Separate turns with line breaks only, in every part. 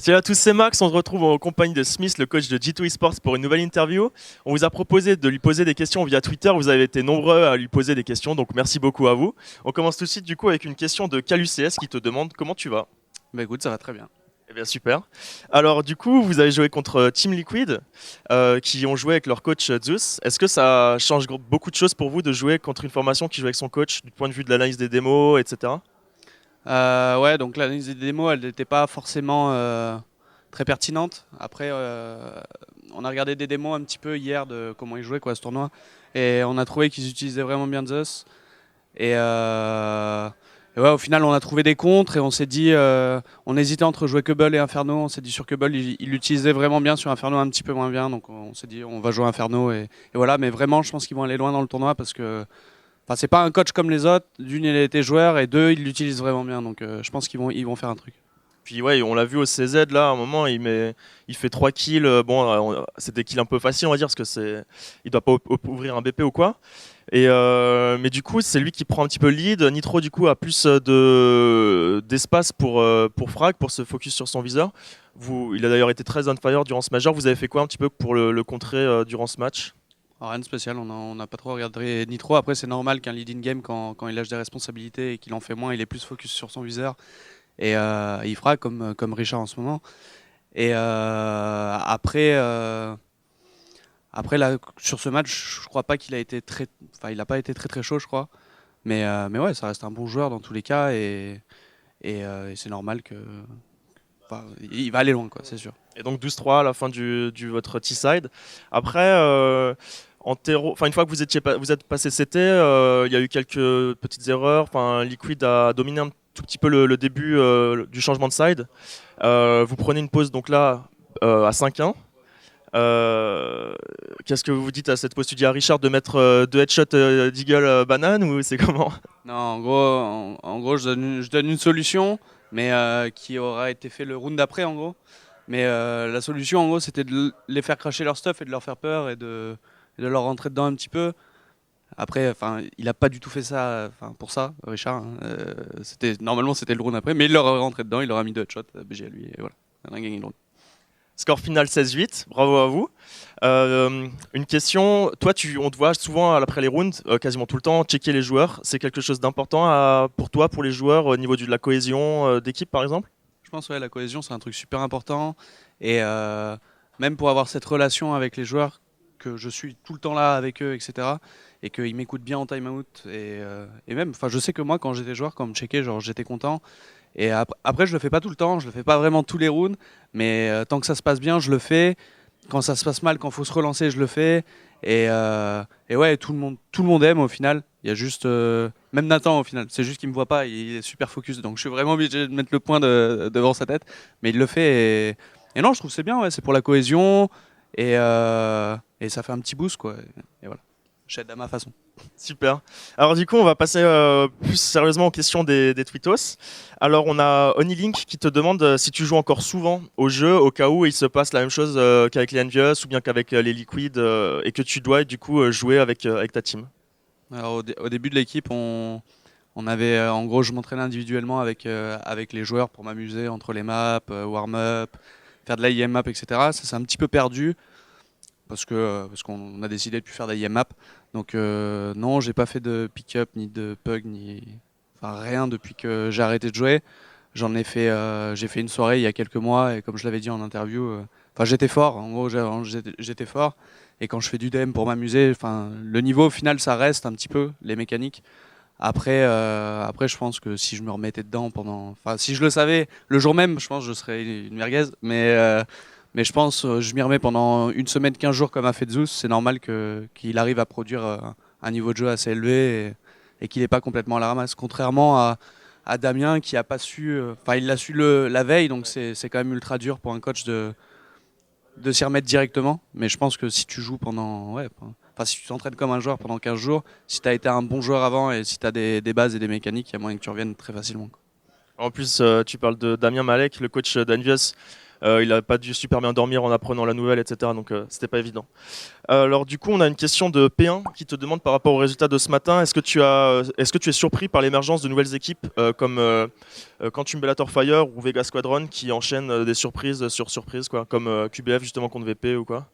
Salut à tous, c'est Max, on se retrouve en compagnie de Smith, le coach de G2 Esports pour une nouvelle interview. On vous a proposé de lui poser des questions via Twitter, vous avez été nombreux à lui poser des questions, donc merci beaucoup à vous. On commence tout de suite du coup avec une question de CalUCS qui te demande comment tu vas.
Bah écoute, ça va très bien.
Eh bien super. Alors du coup, vous avez joué contre Team Liquid, qui ont joué avec leur coach Zeus. Est-ce que ça change beaucoup de choses pour vous de jouer contre une formation qui joue avec son coach, du point de vue de l'analyse des démos, etc.
Ouais, donc l'analyse des démos, elle n'était pas forcément très pertinente. Après, on a regardé des démos un petit peu hier de comment ils jouaient quoi, à ce tournoi. Et on a trouvé qu'ils utilisaient vraiment bien Zeus. Et ouais, au final, on a trouvé des contres et on s'est dit, on hésitait entre jouer Cubble et Inferno. On s'est dit sur Cubble, il l'utilisait vraiment bien, sur Inferno un petit peu moins bien. Donc on s'est dit, on va jouer Inferno. Et voilà, mais vraiment, je pense qu'ils vont aller loin dans le tournoi parce que enfin, c'est pas un coach comme les autres. D'une, il a été joueur et deux, il l'utilise vraiment bien. Donc je pense qu'ils vont faire un truc.
Puis ouais, on l'a vu au CZ là, à un moment, il fait 3 kills. Bon, c'est des kills un peu faciles, on va dire, parce que il doit pas ouvrir un BP ou quoi. Mais du coup, c'est lui qui prend un petit peu le lead. Nitro, du coup, a plus d'espace pour frag, pour se focus sur son viseur. Il a d'ailleurs été très on fire durant ce major. Vous avez fait quoi un petit peu pour le contrer durant ce match?
Alors, rien de spécial, on n'a pas trop regardé Nitro. Après, c'est normal qu'un lead in game, quand il lâche des responsabilités et qu'il en fait moins, il est plus focus sur son viseur. Et il fera comme Richard en ce moment. Et après là, sur ce match, je crois pas qu'il a été très, enfin, il a pas été très très chaud, je crois. Mais ouais, ça reste un bon joueur dans tous les cas et c'est normal que, enfin, il va aller loin, quoi, c'est sûr.
Et donc 12-3 à la fin du votre T-side. Après, une fois que vous êtes passé CT, il y a eu quelques petites erreurs. Enfin, Liquid a dominé un tout petit peu le début du changement de side. Vous prenez une pause donc là à 5-1. Qu'est-ce que vous vous dites à cette pause? Tu dis à Richard de mettre 2 headshots d'Eagle banane ou c'est comment?
Non, en gros, je donne une solution, mais qui aura été fait le round d'après, en gros. Mais la solution, en gros, c'était de les faire cracher leur stuff et de leur faire peur et de leur rentrer dedans un petit peu. Après, enfin, il a pas du tout fait ça, enfin, pour ça, Richard, hein. Normalement, c'était le round après, mais il leur est rentré dedans, il leur a mis 2 headshots, BG à lui, et voilà. On a gagné le round.
Score final 16-8, bravo à vous. Une question, toi on te voit souvent après les rounds, quasiment tout le temps, checker les joueurs. C'est quelque chose d'important pour toi, pour les joueurs, au niveau de la cohésion d'équipe par exemple?
Je pense que ouais, la cohésion, c'est un truc super important. Et même pour avoir cette relation avec les joueurs, que je suis tout le temps là avec eux, etc. Et qu'ils m'écoutent bien en time-out. Et même, enfin, je sais que moi, quand j'étais joueur, quand on me checkait, genre, j'étais content. Et après, je le fais pas tout le temps, je le fais pas vraiment tous les rounds. Mais tant que ça se passe bien, je le fais. Quand ça se passe mal, quand il faut se relancer, je le fais. Et ouais, tout le monde aime au final. Il y a juste, même Nathan au final, c'est juste qu'il me voit pas, il est super focus. Donc je suis vraiment obligé de mettre le point devant sa tête. Mais il le fait. Et non, je trouve que c'est bien, ouais, c'est pour la cohésion. Et ça fait un petit boost, quoi. Et voilà. J'aide à ma façon.
Super. Alors du coup, on va passer plus sérieusement aux questions des tweetos. Alors on a Onilink qui te demande si tu joues encore souvent au jeu, au cas où il se passe la même chose qu'avec les Envious ou bien qu'avec les Liquid et que tu dois du coup jouer avec ta team.
Alors, au début de l'équipe, on avait, en gros, je m'entraînais individuellement avec les joueurs pour m'amuser entre les maps, warm-up, faire de l'IM map, etc. Ça s'est un petit peu perdu parce qu'on a décidé de plus faire d'IM map. Donc non, j'ai pas fait de pick-up ni de pug enfin rien depuis que j'ai arrêté de jouer. J'ai fait une soirée il y a quelques mois et comme je l'avais dit en interview, enfin j'étais fort. En gros, j'étais fort. Et quand je fais du DM pour m'amuser, enfin le niveau au final ça reste un petit peu les mécaniques. Après, je pense que si je me remettais dedans enfin, si je le savais le jour même, je pense que je serais une merguez. Mais je pense je m'y remets pendant une semaine, 15 jours comme a fait Zeus. C'est normal qu'il arrive à produire un niveau de jeu assez élevé et qu'il n'est pas complètement à la ramasse. Contrairement à Damien qui a pas su, enfin il l'a su la veille, donc c'est quand même ultra dur pour un coach de s'y remettre directement. Mais je pense que si tu joues enfin, si tu t'entraînes comme un joueur pendant 15 jours, si tu as été un bon joueur avant et si tu as des bases et des mécaniques, il y a moyen que tu reviennes très facilement, quoi.
En plus, tu parles de Damien Malek, le coach d'Envious. Il n'a pas dû super bien dormir en apprenant la nouvelle, etc. Donc c'était pas évident. Alors du coup, on a une question de P1 qui te demande par rapport aux résultats de ce matin, est-ce que tu es surpris par l'émergence de nouvelles équipes comme Quantum Bellator Fire ou Vega Squadron qui enchaînent des surprises sur surprises, quoi, comme QBF justement contre VP ou quoi?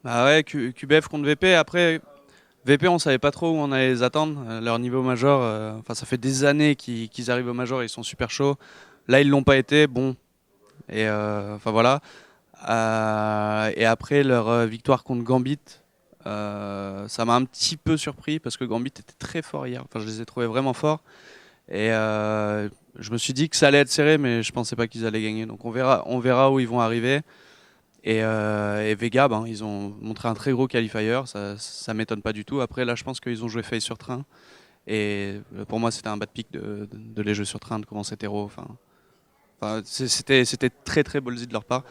Bah ouais, QBF contre VP. Après, VP, on savait pas trop où on allait les attendre. Leur niveau major, enfin, ça fait des années qu'ils arrivent au major et ils sont super chauds. Là, ils l'ont pas été. Bon, et enfin voilà. Et après, leur victoire contre Gambit, ça m'a un petit peu surpris parce que Gambit était très fort hier. Enfin, je les ai trouvés vraiment forts. Et je me suis dit que ça allait être serré, mais je pensais pas qu'ils allaient gagner. Donc on verra où ils vont arriver. Et Vega, ben, ils ont montré un très gros qualifier, ça m'étonne pas du tout. Après, là, je pense qu'ils ont joué face sur train. Et pour moi, c'était un bad pick de les jouer sur train, de commencer terreau. C'était très très ballsy de leur part.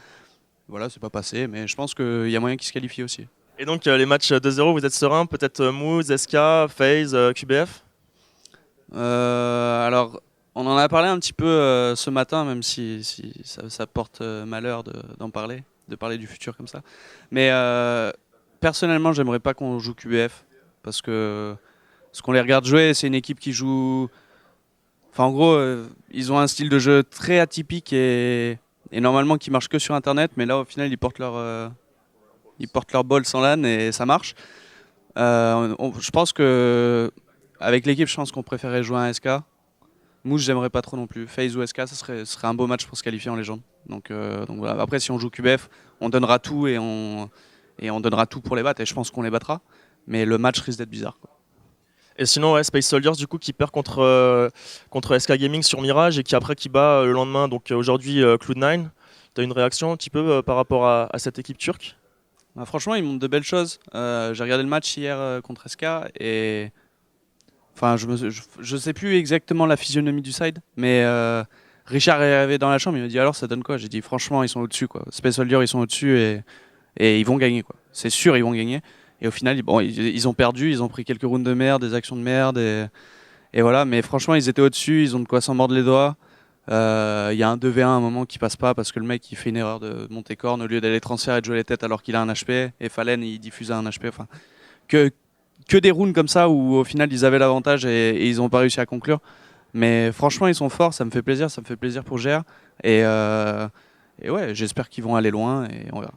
Voilà, c'est pas passé, mais je pense qu'il y a moyen qu'ils se qualifient aussi.
Et donc les matchs 2-0, vous êtes serein? Peut-être Moose, SK, FaZe, QBF?
Alors, on en a parlé un petit peu ce matin, même si ça porte malheur d'en parler, de parler du futur comme ça. Mais personnellement, j'aimerais pas qu'on joue QBF parce que ce qu'on les regarde jouer, c'est une équipe qui joue. Enfin, en gros, ils ont un style de jeu très atypique et normalement qui marche que sur Internet, mais là, au final, ils portent leur bol sans LAN et ça marche. Je pense que avec l'équipe, je pense qu'on préférait jouer un SK. Mouche, j'aimerais pas trop non plus. FaZe ou SK, ce serait un beau match pour se qualifier en légende. Donc voilà. Après, si on joue QBF, on donnera tout et on donnera tout pour les battre. Et je pense qu'on les battra. Mais le match risque d'être bizarre, quoi.
Et sinon, ouais, Space Soldiers, du coup, qui perd contre SK Gaming sur Mirage et qui bat le lendemain, donc aujourd'hui, Cloud9. T'as une réaction un petit peu par rapport à cette équipe turque?
Bah, franchement, ils montrent de belles choses. J'ai regardé le match hier contre SK et enfin, je sais plus exactement la physionomie du side, mais Richard est arrivé dans la chambre, il m'a dit alors ça donne quoi? J'ai dit franchement, ils sont au-dessus, quoi. Space Soldier, ils sont au-dessus et ils vont gagner, quoi. C'est sûr, ils vont gagner. Et au final, bon, ils ont perdu, ils ont pris quelques rounds de merde, des actions de merde et voilà. Mais franchement, ils étaient au-dessus, ils ont de quoi s'en mordre les doigts. Il y a un 2v1 à un moment qui passe pas parce que le mec il fait une erreur de monter corne au lieu d'aller transférer et de jouer les têtes alors qu'il a un HP et Fallen il diffuse un HP. Enfin, que, que des rounds comme ça où au final ils avaient l'avantage et ils n'ont pas réussi à conclure. Mais franchement ils sont forts, ça me fait plaisir pour GR et ouais j'espère qu'ils vont aller loin et on verra.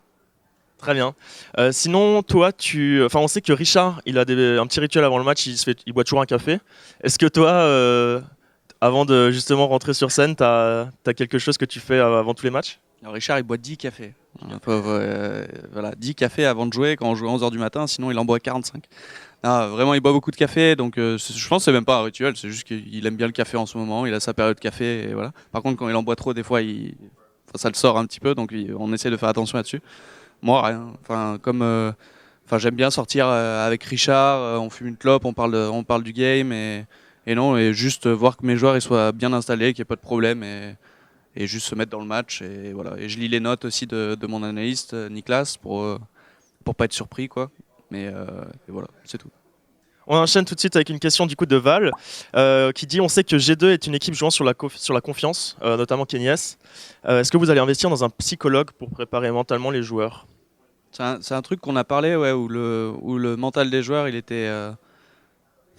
Très bien. Sinon, toi, on sait que Richard, il a un petit rituel avant le match, il boit toujours un café. Est-ce que toi, avant de justement rentrer sur scène, t'as quelque chose que tu fais avant tous les matchs?
Alors Richard il boit 10 cafés. Voilà, 10 cafés avant de jouer quand on joue à 11h du matin, sinon il en boit 45. Non, vraiment il boit beaucoup de café, donc je pense que c'est même pas un rituel, c'est juste qu'il aime bien le café en ce moment, il a sa période café et voilà. Par contre quand il en boit trop, des fois ça le sort un petit peu, donc on essaie de faire attention là-dessus. Moi rien, j'aime bien sortir avec Richard, on fume une clope, on parle du game et non, et juste voir que mes joueurs ils soient bien installés, qu'il n'y ait pas de problème et juste se mettre dans le match et voilà. Et je lis les notes aussi de mon analyste Nicolas pour pas être surpris quoi. Mais et voilà, c'est tout.
On enchaîne tout de suite avec une question du coup de Val qui dit on sait que G2 est une équipe jouant sur la confiance, notamment Kenny S. Est-ce que vous allez investir dans un psychologue pour préparer mentalement les joueurs?
C'est un truc qu'on a parlé ouais, où le mental des joueurs il était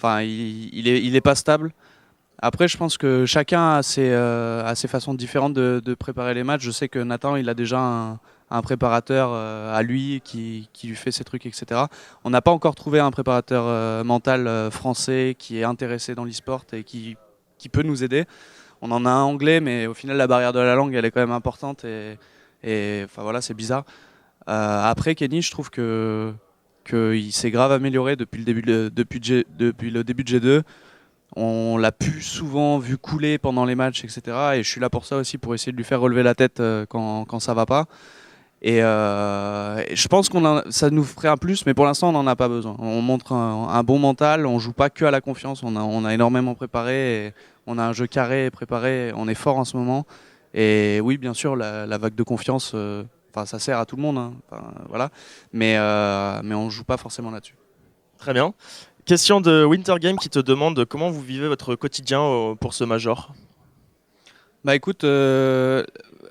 il est pas stable. Après, je pense que chacun a ses façons différentes de préparer les matchs. Je sais que Nathan, il a déjà un préparateur à lui qui lui fait ses trucs, etc. On n'a pas encore trouvé un préparateur mental français qui est intéressé dans l'e-sport et qui peut nous aider. On en a un anglais, mais au final, la barrière de la langue, elle est quand même importante et enfin voilà, c'est bizarre. Après, Kenny, je trouve qu'il s'est grave amélioré depuis le début de G2. On l'a plus souvent vu couler pendant les matchs, etc. Et je suis là pour ça aussi, pour essayer de lui faire relever la tête quand ça va pas. Et je pense ça nous ferait un plus, mais pour l'instant, on n'en a pas besoin. On montre un bon mental, on joue pas que à la confiance, on a énormément préparé, et on a un jeu carré et préparé, on est fort en ce moment. Et oui, bien sûr, la vague de confiance, ça sert à tout le monde, hein. Voilà. Mais on joue pas forcément là-dessus.
Très bien. Question de Winter Game qui te demande comment vous vivez votre quotidien pour ce major.
Bah écoute,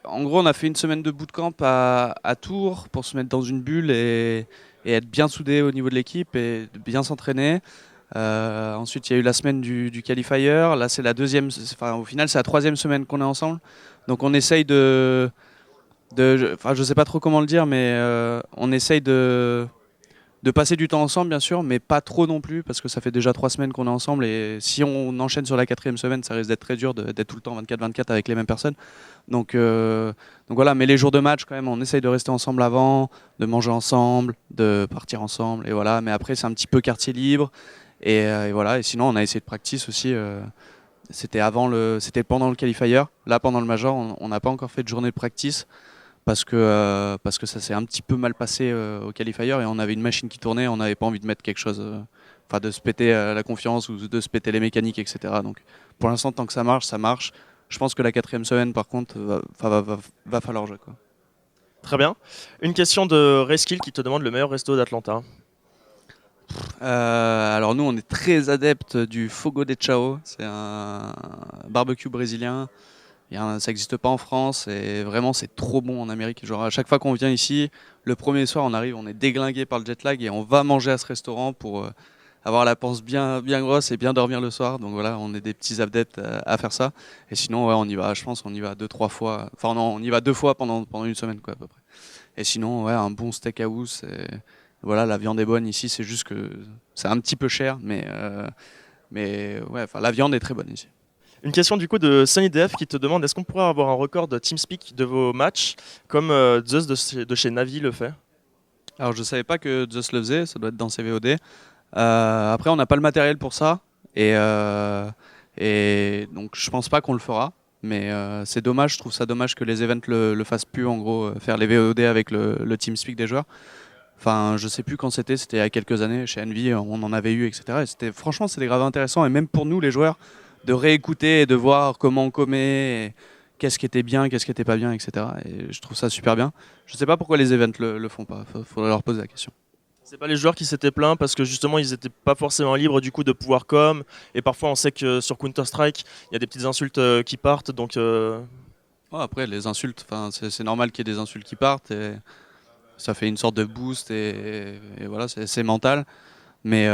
en gros, on a fait une semaine de bootcamp à Tours pour se mettre dans une bulle et être bien soudé au niveau de l'équipe et de bien s'entraîner. Ensuite, il y a eu la semaine du qualifier. Là, c'est la deuxième, enfin, au final, c'est la troisième semaine qu'on est ensemble. Donc, on essaye enfin, je sais pas trop comment le dire, mais on essaye de passer du temps ensemble, bien sûr, mais pas trop non plus, parce que ça fait déjà 3 semaines qu'on est ensemble, et si on enchaîne sur la quatrième semaine, ça risque d'être très dur d'être tout le temps 24-24 avec les mêmes personnes. Donc voilà, mais les jours de match, quand même, on essaye de rester ensemble avant, de manger ensemble, de partir ensemble, et voilà. Mais après, c'est un petit peu quartier libre, et voilà. Et sinon, on a essayé de practice aussi. C'était pendant le qualifier. Là, pendant le major, on n'a pas encore fait de journée de practice parce que ça s'est un petit peu mal passé au qualifier et on avait une machine qui tournait, on n'avait pas envie de mettre quelque chose, enfin de se péter la confiance ou de se péter les mécaniques, etc. Donc pour l'instant, tant que ça marche, ça marche. Je pense que la quatrième semaine, par contre, va falloir jouer, quoi.
Très bien. Une question de Reskill qui te demande le meilleur resto d'Atlanta.
Alors nous, on est très adeptes du Fogo de Chao. C'est un barbecue brésilien. Ça n'existe pas en France et vraiment c'est trop bon en Amérique. Genre à chaque fois qu'on vient ici, le premier soir on arrive, on est déglingué par le jet lag et on va manger à ce restaurant pour avoir la panse bien, bien grosse et bien dormir le soir. Donc voilà, on est des petits adeptes à faire ça. Et sinon, ouais, on y va, je pense, on y va 2-3 fois. Enfin non, on y va 2 fois pendant une semaine, quoi, à peu près. Et sinon, ouais, un bon steakhouse. Voilà, la viande est bonne ici, c'est juste que c'est un petit peu cher, mais ouais, enfin la viande est très bonne ici.
Une question du coup de SunnyDF qui te demande est-ce qu'on pourrait avoir un record de TeamSpeak de vos matchs comme Zeus de chez Navi le fait?
Alors je savais pas que Just le faisait, ça doit être dans ses VOD. Après on n'a pas le matériel pour ça et donc je pense pas qu'on le fera. Mais c'est dommage, je trouve ça dommage que les events le fassent plus en gros, faire les VOD avec le TeamSpeak des joueurs. Enfin je sais plus quand c'était il y a quelques années chez Envy, on en avait eu, etc. Et franchement c'était grave intéressant et même pour nous les joueurs de réécouter et de voir comment on commet. Qu'est-ce qui était bien, qu'est-ce qui était pas bien, etc. Et je trouve ça super bien. Je sais pas pourquoi les events le font pas. Faudrait leur poser la question.
C'est pas les joueurs qui s'étaient plaints parce que justement ils étaient pas forcément libres du coup de pouvoir et parfois on sait que sur Counter-Strike il y a des petites insultes qui partent donc
Ouais, après les insultes, enfin c'est normal qu'il y ait des insultes qui partent et ça fait une sorte de boost et voilà, c'est mental. Mais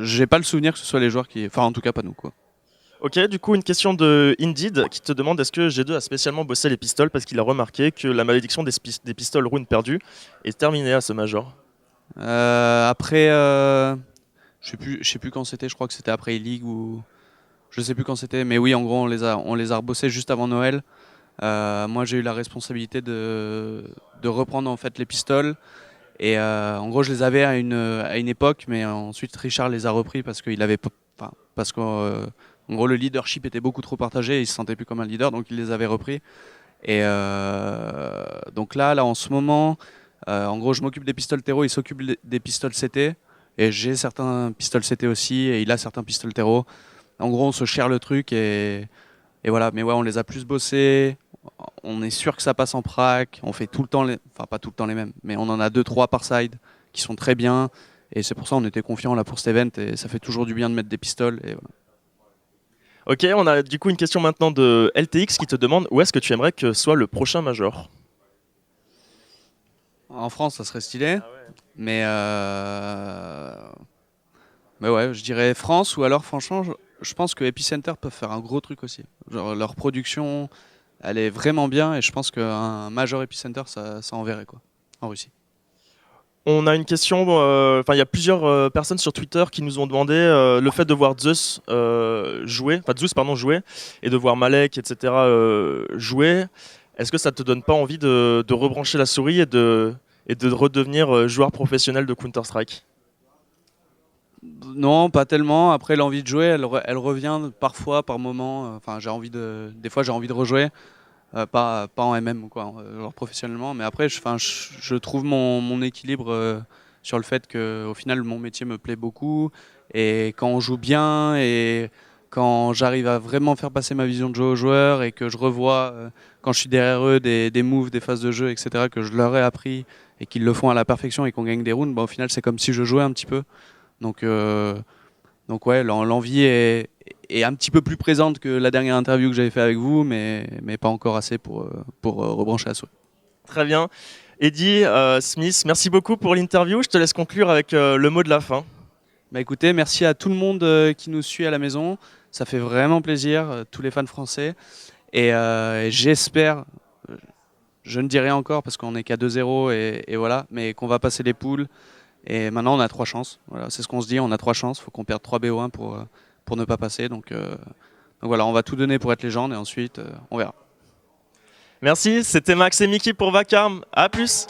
j'ai pas le souvenir que ce soit les joueurs qui, enfin en tout cas pas nous, quoi.
Ok, du coup, une question de Indeed qui te demande est-ce que G2 a spécialement bossé les pistoles parce qu'il a remarqué que la malédiction des pistoles runes perdues est terminée à ce major.
Après, je sais plus quand c'était. Je crois que c'était après E-League ou je sais plus quand c'était. Mais oui, en gros, on les a rebossés juste avant Noël. Moi, j'ai eu la responsabilité de reprendre en fait les pistoles. Et en gros, je les avais à une époque, mais ensuite Richard les a repris parce qu'il avait, enfin, parce que en gros, le leadership était beaucoup trop partagé, et il se sentait plus comme un leader, donc il les avait repris. Et donc là, en ce moment, en gros, je m'occupe des pistoles terreau, il s'occupe des pistoles CT, et j'ai certains pistoles CT aussi, et il a certains pistoles terreau. En gros, on se share le truc, et voilà. Mais ouais, on les a plus bossés. On est sûr que ça passe en prac. On fait tout le temps, enfin pas tout le temps les mêmes, mais on en a 2-3 par side qui sont très bien. Et c'est pour ça qu'on était confiant là pour cet event, et ça fait toujours du bien de mettre des pistoles. Et voilà.
Ok, on a du coup une question maintenant de LTX qui te demande où est-ce que tu aimerais que soit le prochain major.
En France, ça serait stylé.
Ah ouais.
Mais ouais, je dirais France, ou alors franchement, je pense que Epicenter peuvent faire un gros truc aussi. Genre leur production, elle est vraiment bien, et je pense qu'un major Epicenter, ça enverrait, quoi, en Russie.
On a une question, enfin il y a plusieurs personnes sur Twitter qui nous ont demandé le fait de voir Zeus jouer, enfin Zeus pardon jouer, et de voir Malek etc. Jouer. Est-ce que ça te donne pas envie de rebrancher la souris et de redevenir joueur professionnel de Counter-Strike?
Non, pas tellement. Après, l'envie de jouer, elle revient parfois, par moment. Enfin, des fois, j'ai envie de rejouer. Pas en MM, quoi, genre professionnellement. Mais après, je trouve mon équilibre sur le fait que, au final, mon métier me plaît beaucoup. Et quand on joue bien et quand j'arrive à vraiment faire passer ma vision de jeu aux joueurs et que je revois, quand je suis derrière eux, des moves, des phases de jeu, etc., que je leur ai appris et qu'ils le font à la perfection et qu'on gagne des rounds, bah, au final, c'est comme si je jouais un petit peu. Donc, donc ouais, l'envie est est un petit peu plus présente que la dernière interview que j'avais fait avec vous, mais pas encore assez pour rebrancher la souris.
Très bien. Eddy, Smith, merci beaucoup pour l'interview. Je te laisse conclure avec le mot de la fin.
Bah écoutez, merci à tout le monde qui nous suit à la maison. Ça fait vraiment plaisir, tous les fans français. Et j'espère, je ne dis rien encore parce qu'on n'est qu'à 2-0 et voilà, mais qu'on va passer les poules. Et maintenant, on a 3 chances. Voilà, c'est ce qu'on se dit, on a 3 chances. Il faut qu'on perde 3 BO1 pour ne pas passer. Donc voilà, on va tout donner pour être légende et ensuite, on verra.
Merci, c'était Max et Mickey pour Vacarme. À plus.